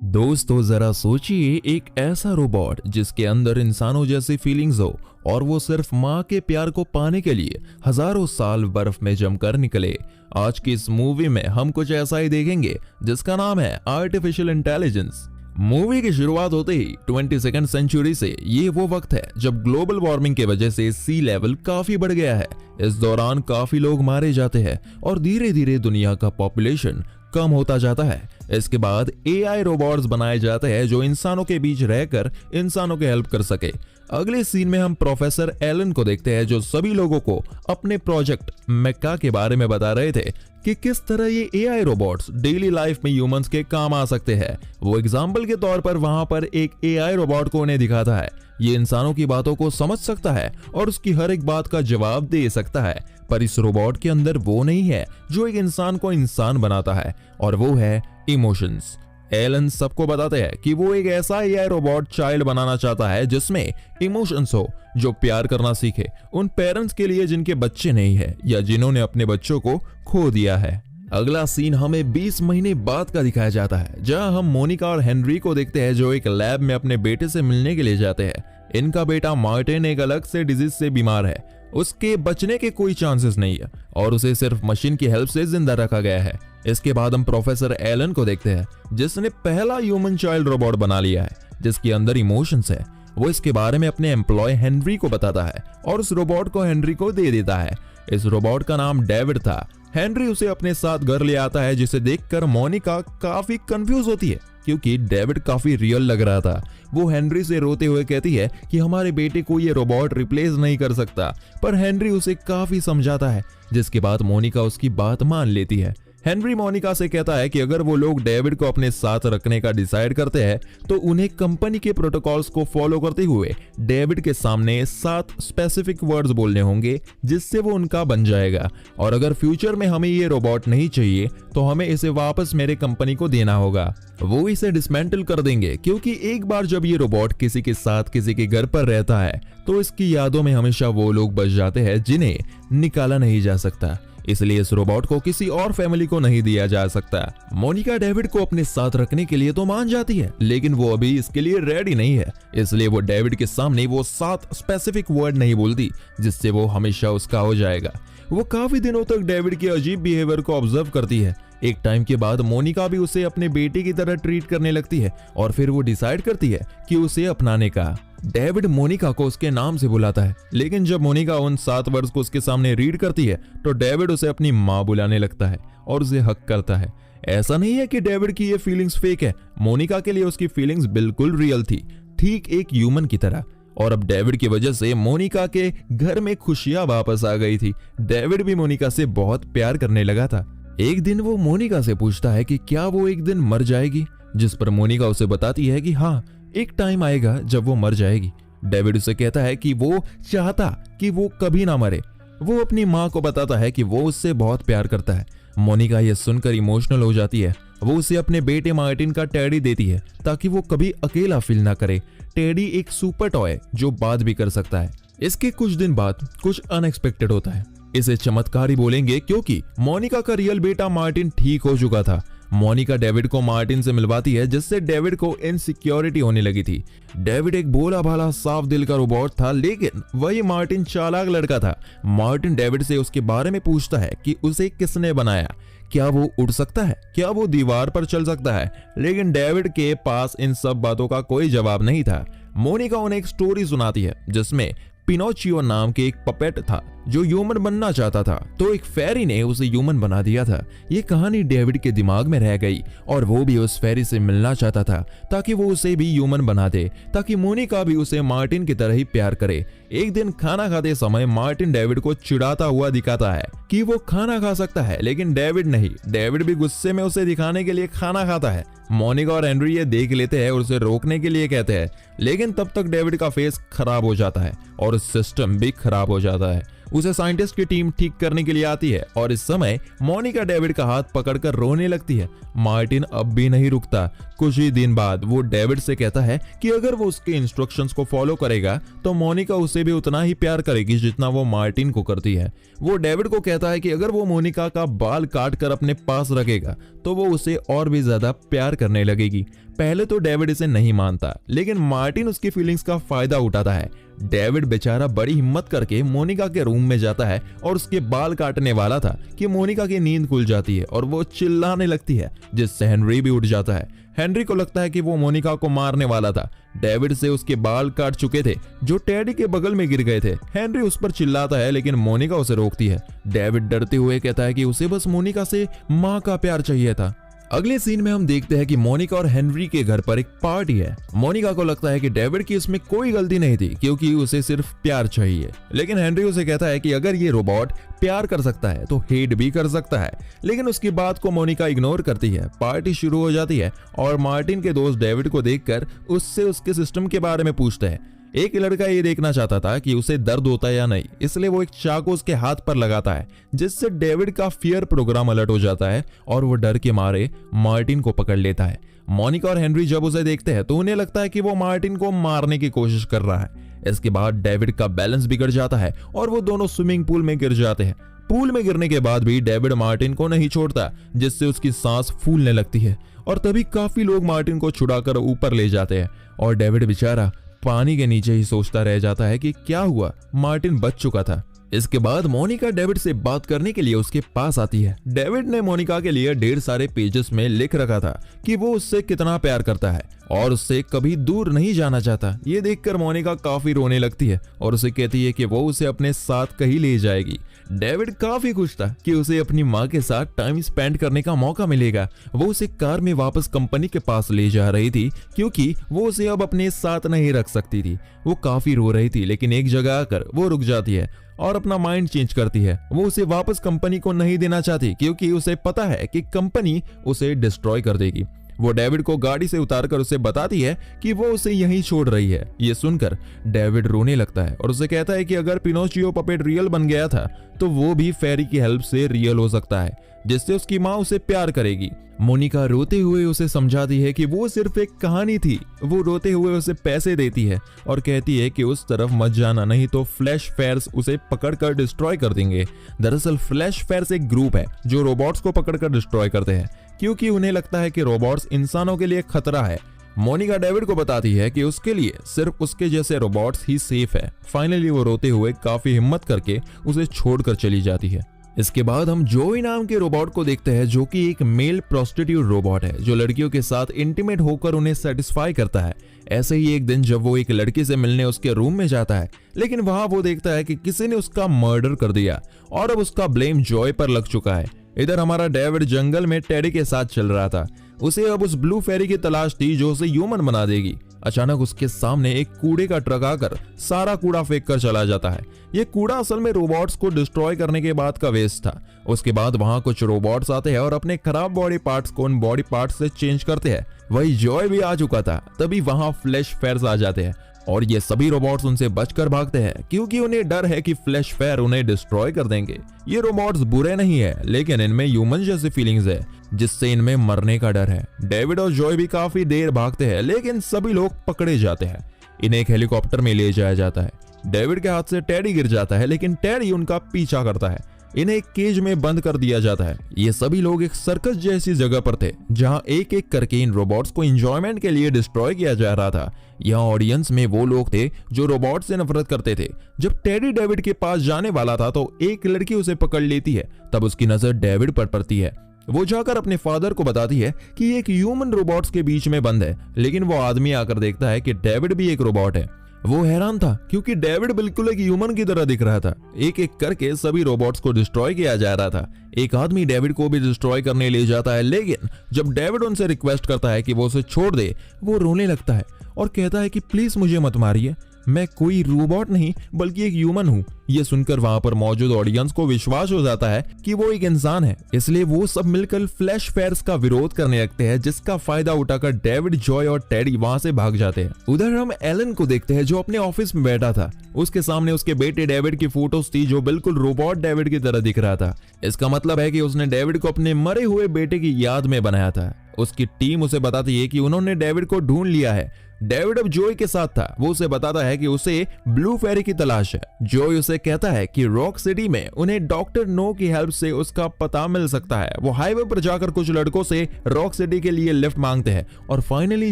दोस्तों जरा सोचिए एक ऐसा रोबोट जिसके अंदर इंसानों जैसी फीलिंग्स हो और वो सिर्फ माँ के प्यार को पाने के लिए हजारों साल बर्फ में जमकर निकले। आज की इस मूवी में हम कुछ ऐसा ही देखेंगे जिसका नाम है आर्टिफिशियल इंटेलिजेंस। मूवी की शुरुआत होते ही 22वीं सेंचुरी से ये वो वक्त है जब ग्लोबल वार्मिंग की वजह से सी लेवल काफी बढ़ गया है। इस दौरान काफी लोग मारे जाते हैं और धीरे धीरे दुनिया का पॉपुलेशन कम होता जाता है। इसके बाद एआई रोबोट्स बनाए जाते हैं जो इंसानों के बीच रहकर इंसानों की हेल्प कर सके। अगले सीन में हम प्रोफेसर एलन को देखते हैं जो सभी लोगों को अपने प्रोजेक्ट मेक्का के बारे में बता रहे थे कि किस तरह ये एआई रोबोट्स डेली लाइफ में ह्यूमंस के काम आ सकते हैं। वो एग्जाम्पल के तौर पर वहां पर एक एआई रोबोट को उन्हें दिखाता है। ये इंसानों की बातों को समझ सकता है और उसकी हर एक बात का जवाब दे सकता है, पर इस रोबोट के अंदर वो नहीं है जो एक इंसान को इंसान बनाता है, और वो है इमोशंस। एलन सबको बताते हैं कि वो एक ऐसा एआई रोबोट चाइल्ड बनाना चाहता है जिसमें इमोशंस हो, जो प्यार करना सीखे उन पेरेंट्स के लिए जिनके बच्चे नहीं है या जिन्होंने अपने बच्चों को खो दिया है। अगला सीन हमें 20 महीने बाद का दिखाया जाता है जहां हम मोनिका और हेनरी को देखते हैं जो एक लैब में अपने बेटे से मिलने के लिए जाते हैं। इनका बेटा मार्टिन एक अलग से डिजीज से बीमार है, उसके बचने के कोई चांसेस नहीं है और उसे सिर्फ मशीन की हेल्प से जिंदा रखा गया है। इसके बाद हम प्रोफेसर एलन को देखते हैं जिसने पहला ह्यूमन चाइल्ड रोबोट बना लिया है जिसके अंदर इमोशंस है। वो इसके बारे में अपने एम्प्लॉय हेनरी को बताता है और उस रोबोट को हेनरी को दे देता है। इस रोबोट का नाम डेविड था। हेनरी उसे अपने साथ घर ले आता है जिसे देखकर मोनिका काफी कंफ्यूज होती है क्योंकि डेविड काफी रियल लग रहा था। वो हेनरी से रोते हुए कहती है कि हमारे बेटे को ये रोबोट रिप्लेस नहीं कर सकता, पर हेनरी उसे काफी समझाता है जिसके बाद मोनिका उसकी बात मान लेती है। हेनरी मोनिका से कहता है कि अगर वो लोग डेविड को अपने साथ रखने का डिसाइड करते हैं तो उन्हें कंपनी के प्रोटोकॉल्स को फॉलो करते हुए डेविड के सामने 7 स्पेसिफिक वर्ड्स बोलने होंगे जिससे वो उनका बन जाएगा, और अगर फ्यूचर में हमें ये रोबोट नहीं चाहिए तो हमें इसे वापस मेरे कंपनी को देना होगा। वो इसे डिसमेंटल कर देंगे क्योंकि एक बार जब ये रोबोट किसी के साथ किसी के घर पर रहता है तो इसकी यादों में हमेशा वो लोग बच जाते हैं जिन्हें निकाला नहीं जा सकता, इसलिए इस रोबोट को किसी और फैमिली को नहीं दिया जा सकता। मोनिका डेविड को अपने साथ रखने के लिए तो मान जाती है लेकिन वो अभी इसके लिए रेडी नहीं है, इसलिए वो डेविड के सामने वो 7 स्पेसिफिक वर्ड नहीं बोलती जिससे वो हमेशा उसका हो जाएगा। वो काफी दिनों तक डेविड के अजीब बिहेवियर को ऑब्जर्व करती है। एक टाइम के बाद मोनिका भी उसे अपने बेटे की तरह ट्रीट करने लगती है और फिर वो डिसाइड करती है कि उसे अपनाने का। डेविड मोनिका को उसके नाम से बुलाता है, लेकिन जब मोनिका उन 7 वर्ड्स को उसके सामने रीड करती है तो डेविड उसे अपनी माँ बुलाने लगता है और उसे हक करता है। ऐसा नहीं है कि डेविड की ये फीलिंग्स फेक है, मोनिका के लिए उसकी फीलिंग्स बिल्कुल रियल थी, ठीक एक ह्यूमन की तरह। और अब डेविड की वजह से मोनिका के घर में खुशियां वापस आ गई थी। डेविड भी मोनिका से बहुत प्यार करने लगा था। एक दिन वो मोनिका से पूछता है कि क्या वो एक दिन मर जाएगी, जिस पर मोनिका उसे बताती है कि हाँ, एक टाइम आएगा जब वो मर जाएगी। डेविड उसे कहता है कि वो चाहता कि वो कभी ना मरे। वो अपनी माँ को बताता है कि वो उससे बहुत प्यार करता है। मोनिका ये सुनकर इमोशनल हो जाती है। वो उसे अपने बेटे मार्टिन का टेडी देती है ताकि वो कभी अकेला फील ना करे। टेडी एक सुपर टॉय जो बात भी कर सकता है। इसके कुछ दिन बाद कुछ अनएक्सपेक्टेड होता है। इसे चमत्कार ही बोलेंगे क्योंकि मोनिका का रियल बेटा मार्टिन ठीक हो चुका था। मोनिका डेविड को मार्टिन से मिलवाती है जिससे डेविड को इनसिक्योरिटी होने लगी थी। डेविड एक भोला भाला साफ दिल का रोबोट था, लेकिन वही मार्टिन चालाक लड़का था। मार्टिन डेविड से उसके बारे में पूछता है कि उसे किसने बनाया, क्या वो उड़ सकता है, क्या वो दीवार पर चल सकता है, लेकिन डेविड के पास इन सब बातों का कोई जवाब नहीं था। मोनिका उन्हें एक स्टोरी सुनाती है जिसमें पिनोचियो नाम के एक पपेट था जो ह्यूमन बनना चाहता था, तो एक फेरी ने उसे ह्यूमन बना दिया था। ये कहानी डेविड के दिमाग में रह गई और वो भी उस फेरी से मिलना चाहता था ताकि वो उसे भी ह्यूमन बना दे, ताकि मोनिका भी उसे मार्टिन की तरह ही प्यार करे। एक दिन खाना खाते समय मार्टिन डेविड को चिढ़ाता हुआ दिखाता है कि वो खाना खा सकता है, लेकिन डेविड नहीं। डेविड भी गुस्से में उसे दिखाने के लिए खाना खाता है। मोनिका और हेनरी ये देख लेते हैं और उसे रोकने के लिए कहते हैं, लेकिन तब तक डेविड का फेस खराब हो जाता है और सिस्टम भी खराब हो जाता है। उसे साइंटिस्ट की टीम ठीक करने के लिए आती है और इस समय मोनिका डेविड का हाथ पकड़कर रोने लगती है। मार्टिन अब भी नहीं रुकता। कुछ ही दिन बाद वो डेविड से कहता है कि अगर वो उसके इंस्ट्रक्शंस को फॉलो करेगा तो मोनिका उसे भी उतना ही प्यार करेगी जितना वो मार्टिन को करती है। वो डेविड को कहता है कि अगर वो मोनिका का बाल काट कर अपने पास रखेगा तो वो उसे और भी ज्यादा प्यार करने लगेगी। पहले तो डेविड इसे नहीं मानता, लेकिन मार्टिन उसकी फीलिंग्स का फायदा उठाता है। डेविड बेचारा बड़ी हिम्मत करके मोनिका के रूम में जाता है और उसके बाल काटने वाला था कि मोनिका की नींद खुल जाती है और वो चिल्लाने लगती है, जिससे हेनरी भी उठ जाता है। हेनरी को लगता है कि वो मोनिका को मारने वाला था। डेविड से उसके बाल काट चुके थे जो टेडी के बगल में गिर गए थे। हेनरी उस पर चिल्लाता है, लेकिन मोनिका उसे रोकती है। डेविड डरते हुए कहता है कि उसे बस मोनिका से माँ का प्यार चाहिए था। अगले सीन में हम देखते हैं कि मोनिका और हेनरी के घर पर एक पार्टी है। मोनिका को लगता है कि डेविड की इसमें कोई गलती नहीं थी क्योंकि उसे सिर्फ प्यार चाहिए, लेकिन हेनरी उसे कहता है कि अगर ये रोबोट प्यार कर सकता है तो हेट भी कर सकता है, लेकिन उसकी बात को मोनिका इग्नोर करती है। पार्टी शुरू हो जाती है और मार्टिन के दोस्त डेविड को देखकर उससे उसके सिस्टम के बारे में पूछते हैं। एक लड़का ये देखना चाहता था कि उसे दर्द होता है या नहीं, इसलिए वो एक चाकू उसके हाथ पर लगाता है, जिससे डेविड का फियर प्रोग्राम अलर्ट हो जाता है और वो डर के मारे मार्टिन को पकड़ लेता है। मोनिका और हेनरी जब उसे देखते हैं तो उन्हें लगता है कि वो मार्टिन को मारने की कोशिश कर रहा है। इसके बाद डेविड का बैलेंस बिगड़ जाता है और वो दोनों स्विमिंग पूल में गिर जाते हैं। पूल में गिरने के बाद भी डेविड मार्टिन को नहीं छोड़ता, जिससे उसकी सांस फूलने लगती है और तभी काफी लोग मार्टिन को छुड़ाकर ऊपर ले जाते हैं और डेविड बेचारा पानी के नीचे ही सोचता रह जाता है कि क्या हुआ, मार्टिन बच चुका था। इसके बाद मोनिका डेविड से बात करने के लिए उसके पास आती है। डेविड ने मोनिका के लिए ढेर सारे पेजेस में लिख रखा था कि वो उससे कितना प्यार करता है और उससे कभी दूर नहीं जाना चाहता। ये देखकर मोनिका काफी रोने लगती है और उसे कहती है कि वो उसे अपने साथ कहीं ले जाएगी। डेविड काफी खुश था कि उसे अपनी माँ के साथ टाइम स्पेंड करने का मौका मिलेगा। वो उसे कार में वापस कंपनी के पास ले जा रही थी क्योंकि वो उसे अब अपने साथ नहीं रख सकती थी। वो काफी रो रही थी, लेकिन एक जगह आकर वो रुक जाती है और अपना माइंड चेंज करती है। वो उसे वापस कंपनी को नहीं देना चाहती क्योंकि उसे पता है कि कंपनी उसे डिस्ट्रॉय कर देगी। वो डेविड को गाड़ी से उतारकर उसे बताती है कि वो उसे यहीं छोड़ रही है। ये सुनकर डेविड रोने लगता है और उसे कहता है कि अगर पिनोचियो पपेट रियल बन गया था तो वो भी फेरी की हेल्प से रियल हो सकता है, जिससे उसकी माँ उसे प्यार करेगी। मोनिका रोते हुए उसे समझाती है कि वो सिर्फ एक कहानी थी। वो रोते हुए उसे पैसे देती है और कहती है कि उस तरफ मत जाना, नहीं तो फ्लैश फेयर्स उसे पकड़कर डिस्ट्रॉय कर देंगे। दरअसल फ्लैश फेयर्स एक ग्रुप है जो रोबोट्स को पकड़कर डिस्ट्रॉय करते हैं क्योंकि उन्हें लगता है कि रोबोट्स इंसानों के लिए खतरा है। मोनिका डेविड को बताती है कि उसके लिए सिर्फ उसके जैसे रोबोट्स ही सेफ है। फाइनली वो रोते हुए काफी हिम्मत करके उसे छोड़कर चली जाती है। इसके बाद हम जोई नाम के रोबोट को देखते हैं, जो कि एक मेल प्रोस्टिट्यूट रोबोट है जो लड़कियों के साथ इंटीमेट होकर उन्हें सेटिस्फाई करता है। ऐसे ही एक दिन जब वो एक लड़की से मिलने उसके रूम में जाता है, लेकिन वहां वो देखता है कि किसी ने उसका मर्डर कर दिया और अब उसका ब्लेम जॉय पर लग चुका है। इधर हमारा डेविड जंगल में टेडी के साथ चल रहा था। उसे अब उस ब्लू फेरी की तलाश थी जो उसे ह्यूमन बना देगी। अचानक उसके सामने एक कूड़े का ट्रक आकर सारा कूड़ा फेंक कर चला जाता है। ये कूड़ा असल में रोबोट्स को डिस्ट्रॉय करने के बाद का वेस्ट था। उसके बाद वहां कुछ रोबोट्स आते हैं और अपने खराब बॉडी पार्ट्स को उन बॉडी पार्ट्स से चेंज करते हैं। वही जॉय भी आ चुका था। तभी वहां फ्लैश फेयर्स आ जाते हैं और ये सभी रोबोट्स उनसे बचकर भागते हैं क्योंकि उन्हें डर है कि फ्लैश फेयर उन्हें डिस्ट्रॉय कर देंगे। ये रोबोट्स बुरे नहीं है, लेकिन इनमें ह्यूमन जैसी फीलिंग्स है, जिससे इनमें मरने का डर है। डेविड और जॉय भी काफी देर भागते हैं, लेकिन सभी लोग पकड़े जाते हैं। इन्हें एक हेलीकॉप्टर में ले जाया जाता है। डेविड के हाथ से टेडी गिर जाता है, लेकिन टेडी उनका पीछा करता है। इन्हें एक केज में बंद कर दिया जाता है। ये सभी लोग एक सर्कस जैसी जगह पर थे जहां एक एक करके इन रोबोट्स को एंजॉयमेंट के लिए डिस्ट्रॉय किया जा रहा था। यहाँ ऑडियंस में वो लोग थे जो रोबोट से नफरत करते थे। जब टेडी डेविड के पास जाने वाला था तो एक लड़की उसे पकड़ लेती है। तब उसकी नजर डेविड पर पड़ती है। वो जाकर अपने फादर को बताती है कि एक ह्यूमन रोबोट्स के बीच में बंद है, लेकिन वो आदमी आकर देखता है कि डेविड भी एक रोबोट है। वो हैरान था क्योंकि डेविड बिल्कुल एक ह्यूमन की तरह दिख रहा था। एक एक करके सभी रोबोट्स को डिस्ट्रॉय किया जा रहा था। एक आदमी डेविड को भी डिस्ट्रॉय करने ले जाता है, लेकिन जब डेविड उनसे रिक्वेस्ट करता है कि वो उसे छोड़ दे, वो रोने लगता है और कहता है कि प्लीज मुझे मत मारिए। मैं कोई रोबोट नहीं बल्कि एक ह्यूमन हूँ। ये सुनकर वहां पर मौजूद ऑडियंस को विश्वास हो जाता है कि वो एक इंसान है, इसलिए वो सब मिलकर फ्लैश फेयर्स का विरोध करने लगते हैं, जिसका फायदा उठाकर डेविड, जॉय और टेडी वहां से भाग जाते हैं। उधर हम एलन को देखते हैं जो अपने ऑफिस में बैठा था। उसके सामने उसके बेटे डेविड की फोटोज थी जो बिल्कुल रोबोट डेविड की तरह दिख रहा था। इसका मतलब है कि उसने डेविड को अपने मरे हुए बेटे की याद में बनाया था। उसकी टीम उसे बताती है कि उन्होंने डेविड को ढूंढ लिया है। डेविड अब जॉय के साथ था। वो उसे बताता है कि उसे ब्लू फेरी की तलाश है। जॉय उसे कहता है कि रॉक सिटी में उन्हें डॉक्टर नो की हेल्प से उसका पता मिल सकता है। वो हाईवे पर जाकर कुछ लड़कों से रॉक सिटी के लिए लिफ्ट मांगते हैं और फाइनली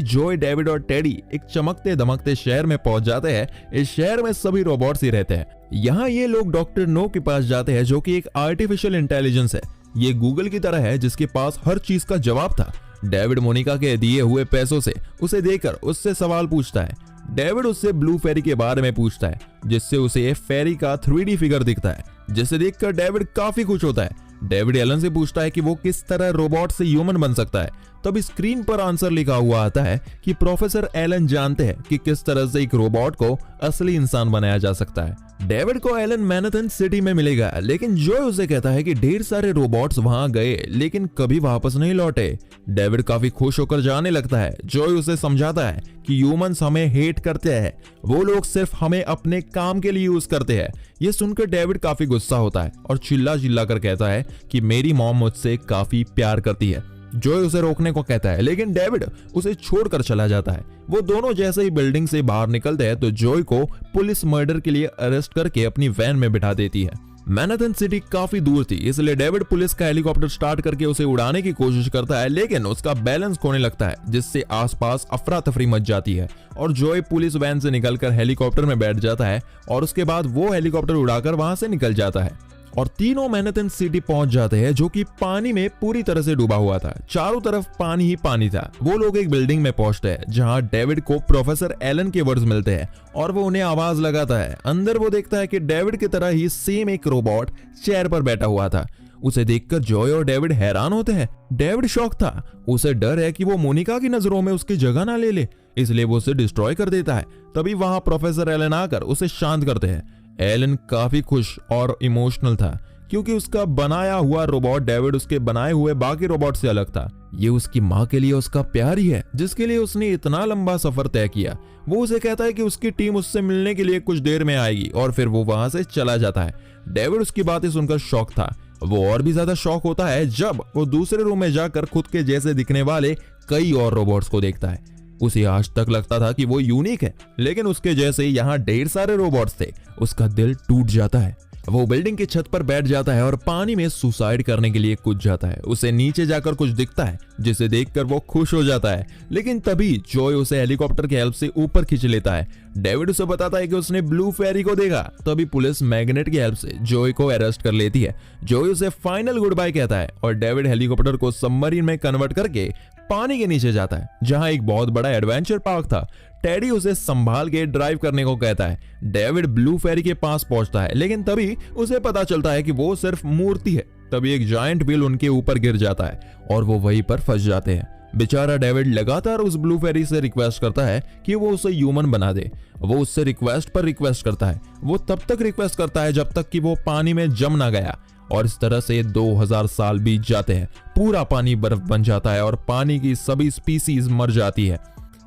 जॉय, डेविड और टेडी एक चमकते दमकते शहर में पहुंच जाते हैं। इस शहर में सभी रोबोट्स ही रहते हैं। यहाँ ये लोग डॉक्टर नो के पास जाते हैं जो कि एक आर्टिफिशियल इंटेलिजेंस है। ये गूगल की तरह है जिसके पास हर चीज का जवाब था। डेविड मोनिका के दिए हुए पैसों से उसे देकर उससे सवाल पूछता है। डेविड उससे ब्लू फेरी के बारे में पूछता है जिससे उसे फेरी का 3D फिगर दिखता है, जिसे देखकर डेविड काफी खुश होता है। डेविड एलन से पूछता है कि वो किस तरह रोबोट से ह्यूमन बन सकता है। तब स्क्रीन पर आंसर लिखा हुआ आता है कि प्रोफेसर एलन जानते हैं कि किस तरह से एक रोबोट को असली इंसान बनाया जा सकता है। डेविड को एलन मैनहट्टन सिटी में मिलेगा, लेकिन जॉय उसे कहता है कि ढेर सारे रोबोट्स वहां गए लेकिन कभी वापस नहीं लौटे। डेविड काफी खुश होकर जाने लगता है। जॉय उसे समझाता है कि ह्यूमंस हमें हेट करते हैं, वो लोग सिर्फ हमें अपने काम के लिए यूज करते हैं। ये सुनकर डेविड काफी गुस्सा होता है और चिल्ला चिल्ला कर कहता है कि मेरी मॉम मुझसे काफी प्यार करती है। जॉय उसे रोकने को कहता है लेकिन डेविड उसे छोड़कर चला जाता है। वो दोनों जैसे ही बिल्डिंग से बाहर निकलते हैं तो जॉय को पुलिस मर्डर के लिए अरेस्ट करके अपनी वैन में बिठा देती है। मैनहट्टन सिटी काफी दूर थी, इसलिए डेविड पुलिस का हेलीकॉप्टर स्टार्ट करके उसे उड़ाने की कोशिश करता है, लेकिन उसका बैलेंस खोने लगता है जिससे आसपास अफरा तफरी मच जाती है और जॉय पुलिस वैन से निकलकर हेलीकॉप्टर में बैठ जाता है और उसके बाद वो हेलीकॉप्टर उड़ाकर वहां से निकल जाता है और तीनों मैनहट्टन सिटी पहुंच जाते हैं जो कि पानी में पूरी तरह से डूबा हुआ था। चारों तरफ पानी ही पानी था। वो लोग एक बिल्डिंग में पहुंचते हैं जहां डेविड को प्रोफेसर एलन के वर्ड्स मिलते हैं और वो उन्हें आवाज लगाता है। अंदर वो देखता है कि डेविड की तरह ही सेम एक रोबोट चेयर पर बैठा हुआ था। उसे देखकर जॉय और डेविड हैरान होते हैं। डेविड शॉक था। उसे डर है कि वो मोनिका की नजरों में उसकी जगह ना ले ले, इसलिए वो उसे डिस्ट्रॉय कर देता है। तभी वहां प्रोफेसर एलन आकर उसे शांत करते हैं। एलन काफी खुश और इमोशनल था क्योंकि उसका बनाया हुआ रोबोट डेविड उसके बनाए हुए बाकी रोबोट से अलग था। ये उसकी माँ के लिए उसका प्यार ही है जिसके लिए उसने इतना लंबा सफर तय किया। वो उसे कहता है कि उसकी टीम उससे मिलने के लिए कुछ देर में आएगी और फिर वो वहां से चला जाता है। डेविड उसकी बातें सुनकर शॉक था। वो और भी ज्यादा शॉक होता है जब वो दूसरे रूम में जाकर खुद के जैसे दिखने वाले कई और रोबोट्स को देखता है। उसे आज तक लगता था कि वो यूनिक है, लेकिन उसके जैसे यहाँ ढेर सारे रोबोट्स थे। उसका दिल टूट जाता है। वो बिल्डिंग की छत पर बैठ जाता है और पानी में सुसाइड करने के लिए कूद जाता है। उसे नीचे जाकर कुछ दिखता है जिसे देखकर वो खुश हो जाता है, लेकिन तभी जॉय उसे हेलीकॉप्टर की हेल्प से ऊपर खींच लेता है। डेविड उसे बताता है कि उसने ब्लू फेरी को देखा। तभी पुलिस मैग्नेट की हेल्प से जॉय को अरेस्ट कर लेती है। जॉय उसे फाइनल गुड बाय कहता है और डेविड हेलीकॉप्टर को सबमरीन में कन्वर्ट करके पानी के नीचे जाता है जहां एक बहुत बड़ा एडवेंचर पार्क था। टेडी उसे संभाल के ड्राइव करने को कहता है। डेविड ब्लू फेरी के पास पहुंचता है, लेकिन तभी उसे पता चलता है कि वो सिर्फ मूर्ति है। तभी एक जायंट व्हील उनके ऊपर गिर जाता है और वो वहीं पर फंस जाते हैं। बेचारा डेविड लगातार उस ब्लू फेरी से रिक्वेस्ट करता है कि वो उसे ह्यूमन बना दे। वो उससे रिक्वेस्ट पर रिक्वेस्ट करता है। वो तब तक रिक्वेस्ट करता है जब तक कि वो पानी में जम ना गया और इस तरह से 2000 साल बीत जाते हैं। पूरा पानी बर्फ बन जाता है और पानी की सभी स्पीसीज मर जाती है।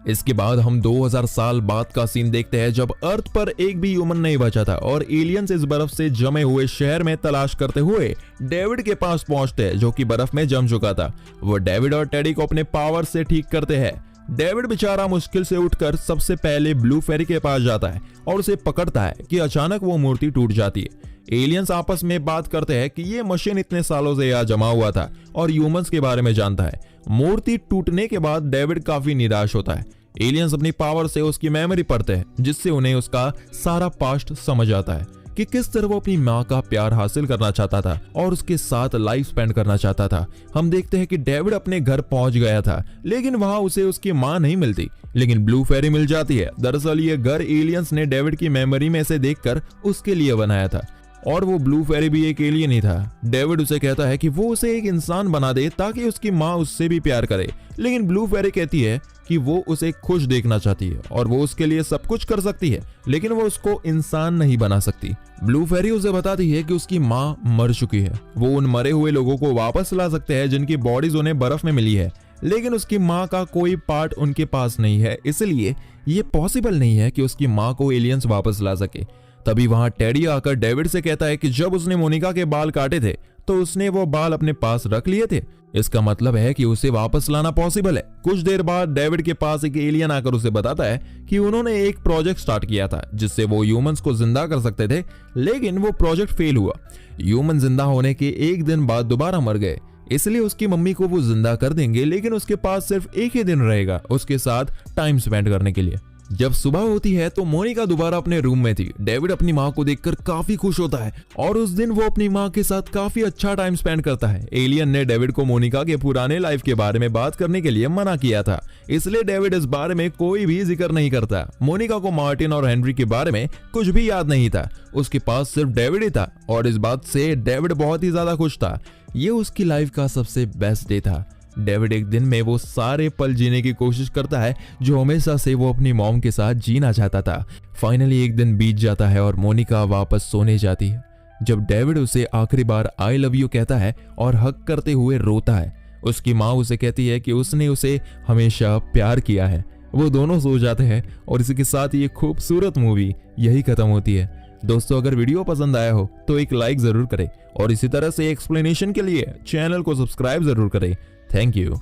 इसके बाद हम 2000 साल बाद का सीन देखते हैं जब अर्थ पर एक भी ह्यूमन नहीं बचा था और एलियंस इस बर्फ से जमे हुए शहर में तलाश करते हुए डेविड के पास पहुंचते हैं जो कि बर्फ में जम चुका था। वो डेविड और टेडी को अपने पावर से ठीक करते हैं। डेविड बेचारा मुश्किल से उठकर सबसे पहले ब्लू फेरी के पास जाता है और उसे पकड़ता है कि अचानक वो मूर्ति टूट जाती है। एलियंस आपस में बात करते हैं कि ये मशीन इतने सालों से यहाँ जमा हुआ था और ह्यूमंस के बारे में जानता है। मूर्ति टूटने के बाद डेविड काफी निराश होता है। एलियंस अपनी पावर से उसकी मेमोरी पढ़ते हैं जिससे उन्हें उसका सारा पास्ट समझ आता है कि किस तरह वो अपनी माँ का प्यार हासिल करना चाहता था और उसके साथ लाइफ स्पेंड करना चाहता था। हम देखते हैं कि डेविड अपने घर पहुंच गया था, लेकिन वहां उसे उसकी माँ नहीं मिलती, लेकिन ब्लू फेरी मिल जाती है। दरअसल ये घर एलियंस ने डेविड की मेमोरी में से देखकर उसके लिए बनाया था और वो ब्लू फेरी भी एक एलियन ही था। डेविड उसे कहता है कि वो उसे एक इंसान बना दे ताकि उसकी माँ उससे भी प्यार करे, लेकिन ब्लू फेरी कहती है कि वो उसे खुश देखना चाहती है और वो उसके लिए सब कुछ कर सकती है, लेकिन वो उसको इंसान नहीं बना सकती। ब्लू फेरी उसे बताती है कि उसकी माँ मर चुकी है, वो उन मरे हुए लोगों को वापस ला सकते हैं जिनकी बॉडीज उन्हें बर्फ में मिली है, लेकिन उसकी माँ का कोई पार्ट उनके पास नहीं है, इसलिए ये पॉसिबल नहीं है कि उसकी माँ को एलियंस वापस ला सके। तभी वहां टेडी आकर डेविड से कहता है कि जब उसने मोनिका के बाल काटे थे तो उसने वो बाल अपने पास रख लिए थे, इसका मतलब है कि उसे वापस लाना पॉसिबल है। कुछ देर बाद डेविड के पास एक एलियन आकर उसे बताता है कि उन्होंने एक प्रोजेक्ट स्टार्ट किया था जिससे वो ह्यूमंस को जिंदा कर सकते थे, लेकिन वो प्रोजेक्ट फेल हुआ। ह्यूमन जिंदा होने के एक दिन बाद दोबारा मर गए, इसलिए उसकी मम्मी को वो जिंदा कर देंगे, लेकिन उसके पास सिर्फ एक ही दिन रहेगा उसके साथ टाइम स्पेंड करने के लिए। जब सुबह होती है तो मोनिका दोबारा अपने रूम में थी। डेविड अपनी माँ को देखकर काफी खुश होता है और उस दिन वो अपनी माँ के साथ काफी अच्छा टाइम स्पेंड करता है। एलियन ने डेविड को मोनिका के पुराने लाइफ के बारे में बात करने के लिए मना किया था, इसलिए डेविड इस बारे में कोई भी जिक्र नहीं करता। मोनिका को मार्टिन और हेनरी के बारे में कुछ भी याद नहीं था, उसके पास सिर्फ डेविड ही था और इस बात से डेविड बहुत ही ज्यादा खुश था। ये उसकी लाइफ का सबसे बेस्ट डे था। डेविड एक दिन में वो सारे पल जीने की कोशिश करता है जो हमेशा से वो अपनी मॉम के साथ जीना चाहता था। फाइनली एक दिन बीत जाता है और मोनिका वापस सोने जाती है। जब डेविड उसे आखिरी बार आई लव यू कहता है और हक करते हुए रोता है, उसकी माँ उसे कहती है कि उसने उसे हमेशा प्यार किया है। वो दोनों सो जाते हैं और इसी के साथ ये खूबसूरत मूवी यही खत्म होती है। दोस्तों, अगर वीडियो पसंद आया हो तो एक लाइक जरूर करें और इसी तरह से एक्सप्लेनेशन के लिए चैनल को सब्सक्राइब जरूर करें। Thank you.